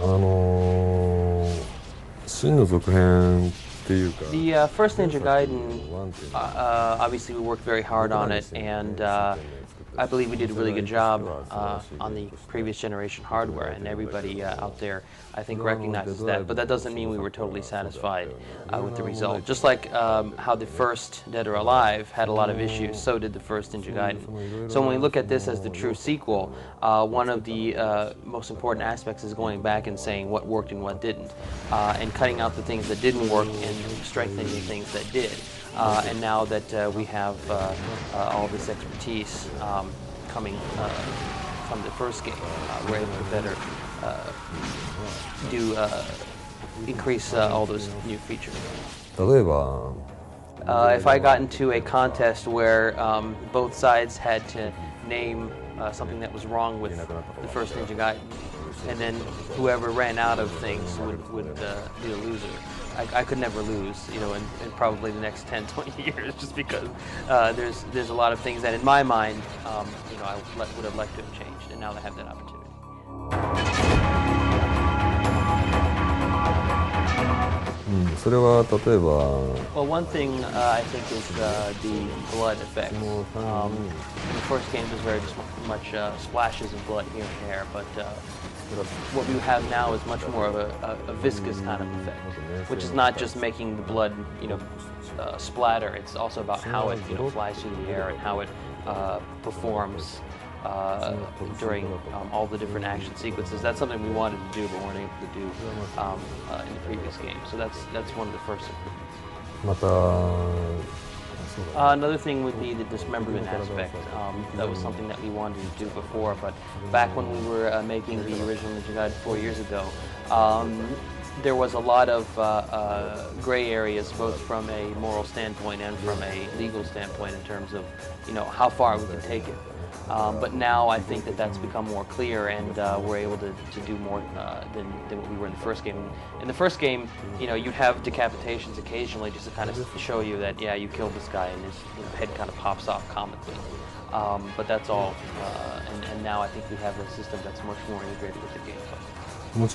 真の続編っていうか The first Ninja Gaiden, obviously we worked very hard on it, and I believe we did a really good job on the previous generation hardware, and everybody out there, I think, recognizes that. But that doesn't mean we were totally satisfied with the result. Just like how the first Dead or Alive had a lot of issues, so did the first Ninja Gaiden. So when we look at this as the true sequel, one of the most important aspects is going back and saying what worked and what didn't, and cutting out the things that didn't work and strengthening the things that did. And now that we have all this expertise coming from the first game, we're able to better increase all those new features. 例えば If I got into a contest where both sides had to name something that was wrong with the first Ninja Gaiden, and then whoever ran out of things would be the loser. I could never lose, you know, in probably the next 10, 20 years, just because there's a lot of things that in my mind, you know, I would have liked to have changed, and now I have that opportunity. Well, one thing I think is the blood effect. In the first game, there's very much splashes of blood here and there, but what we have now is much more of a viscous kind of effect, which is not just making the blood, you know, splatter. It's also about how it, you know, flies through the air and how it performs during all the different action sequences. That's something we wanted to do but weren't able to do in the previous game. So that's one of the first improvements. Another thing would be the dismemberment aspect. That was something that we wanted to do before, but back when we were making the original Ninja Gaiden 4 years ago, there was a lot of gray areas, both from a moral standpoint and from a legal standpoint, in terms of, you know, how far we could take it. But now I think that that's become more clear, and we're able to do more than what we were in the first game. In the first game, you know, you'd have decapitations occasionally just to kind of show you that, yeah, you killed this guy, and his, you know, head kind of pops off comically. But that's all, and now I think we have a system that's much more integrated with the gameplay. You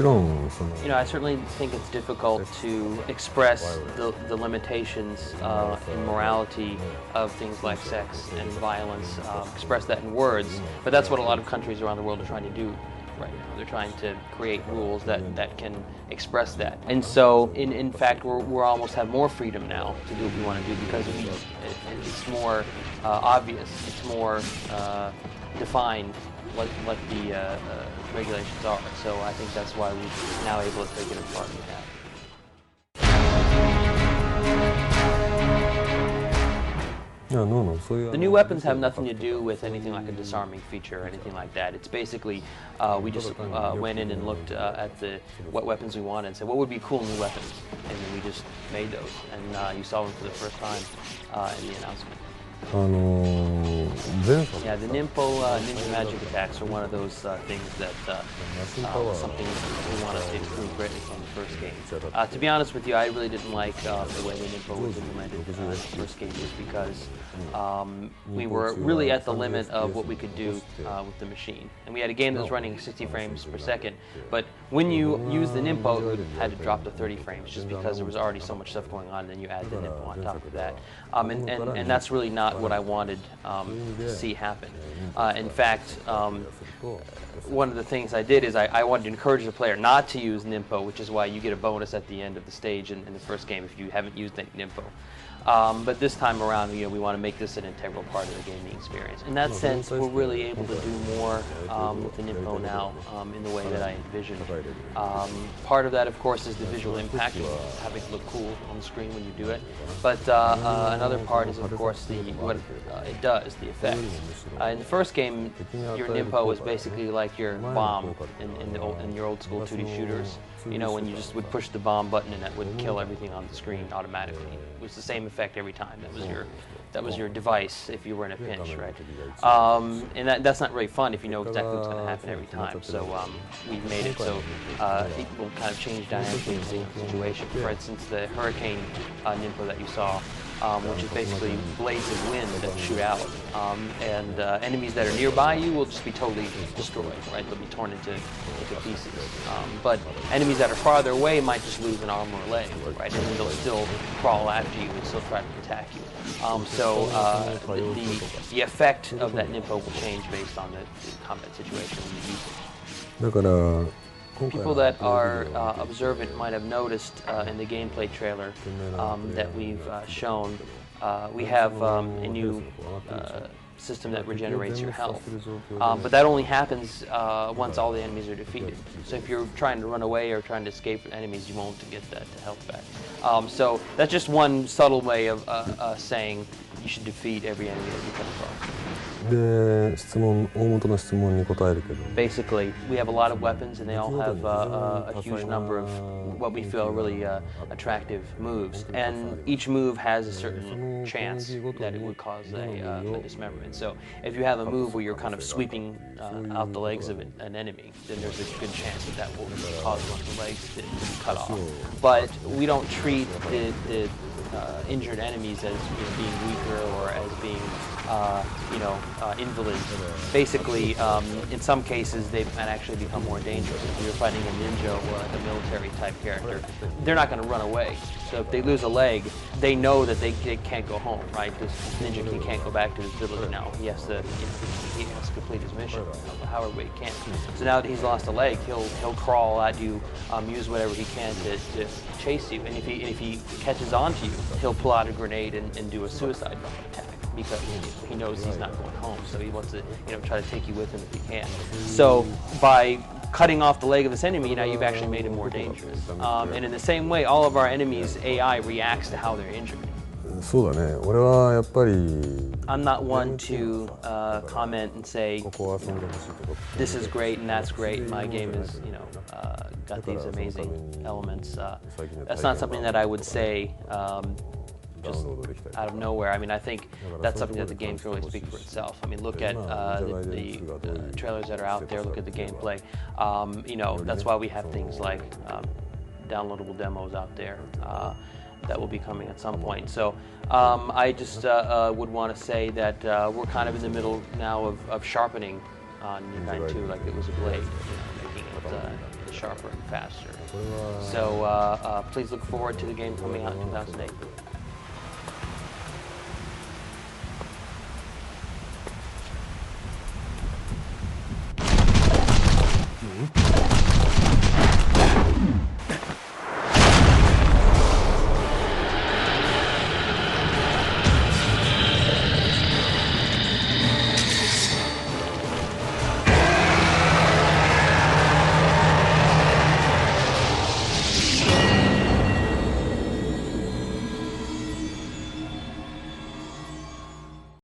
know, I certainly think it's difficult to express the limitations in morality of things like sex and violence, express that in words, but that's what a lot of countries around the world are trying to do right now. They're trying to create rules that can express that. And so, in fact, we're almost have more freedom now to do what we want to do, because it's more obvious, it's more defined what the regulations are. So I think that's why we're now able to take it as far as we have. The new weapons have nothing to do with anything like a disarming feature or anything like that. It's basically, we just went in and looked at what weapons we wanted and said, what would be cool new weapons? And then we just made those. And you saw them for the first time in the announcement. Yeah, the Ninpo ninja magic attacks are one of those things that something we want to improve greatly from the first game. To be honest with you, I really didn't like the way the Ninpo was implemented in the first game, just because we were really at the limit of what we could do with the machine. And we had a game that was running 60 frames per second, but when you use the Ninpo, you had to drop to 30 frames just because there was already so much stuff going on, and then you add the Ninpo on top of that. And that's really not what I wanted to see happen. In fact, one of the things I did is I wanted to encourage the player not to use Ninpo, which is why you get a bonus at the end of the stage in the first game if you haven't used any Ninpo. But this time around, you know, we want to make this an integral part of the gaming experience. In that sense, we're really able to do more with the Ninpo now in the way that I envisioned. Part of that, of course, is the visual impact of having it look cool on the screen when you do it. But another part is, of course, what it does, the effects. In the first game, your Ninpo was basically like your bomb in your old school 2D shooters. You know, when you just would push the bomb button and that would kill everything on the screen automatically. It was the same effect every time. That was your device if you were in a pinch, right? And that's not really fun if you know exactly what's going to happen every time. So we've made it so it will kind of change dynamically in the situation. For instance, the hurricane Ninpo that you saw which is basically blades of wind that shoot out. And enemies that are nearby you will just be totally destroyed, right? They'll be torn into pieces. But enemies that are farther away might just lose an arm or a leg, right? And then they'll still crawl after you and still try to attack you. So the effect of that Ninpo will change based on the combat situation when you use it. だから People that are observant might have noticed in the gameplay trailer that we've shown, we have a new system that regenerates your health. But that only happens once all the enemies are defeated. So if you're trying to run away or trying to escape from enemies, you won't get that health back. So that's just one subtle way of saying you should defeat every enemy that you come across. で大元の質問に答えるけど Basically, we have a lot of weapons, and they all have a huge number of what we feel really attractive moves. And each move has a certain chance that it would cause a dismemberment. So if you have a move where you're kind of sweeping out the legs of an enemy, then there's a good chance that will cause one of the legs to be cut off. But we don't treat the injured enemies as being weaker or as being invalids. Basically, in some cases, they might actually become more dangerous. If you're fighting a ninja or like a military type character, they're not going to run away. So if they lose a leg, they know that they can't go home, right? This ninja can't go back to his village now. He has to, he has to complete his mission, however he can. So now that he's lost a leg, he'll crawl at you, use whatever he can to chase you. And if he catches on to you, he'll pull out a grenade and do a suicide bomb attack, because he knows he's not going home, so he wants to try to take you with him if he can. So by cutting off the leg of this enemy, now you've actually made him more dangerous. And in the same way, all of our enemies' AI reacts to how they're injured. そうだね俺はやっぱり I'm not one to comment and say this is great and that's great. My game is got these amazing elements. That's not something that I would say just out of nowhere. I mean, I think that's something that the game can really speak for itself. I mean, look at the trailers that are out there. Look at the gameplay. That's why we have things like downloadable demos out there that will be coming at some point. So I just would want to say that we're kind of in the middle now of sharpening on Gaiden 2 like it was a blade, making it sharper and faster. So please look forward to the game coming out in 2008.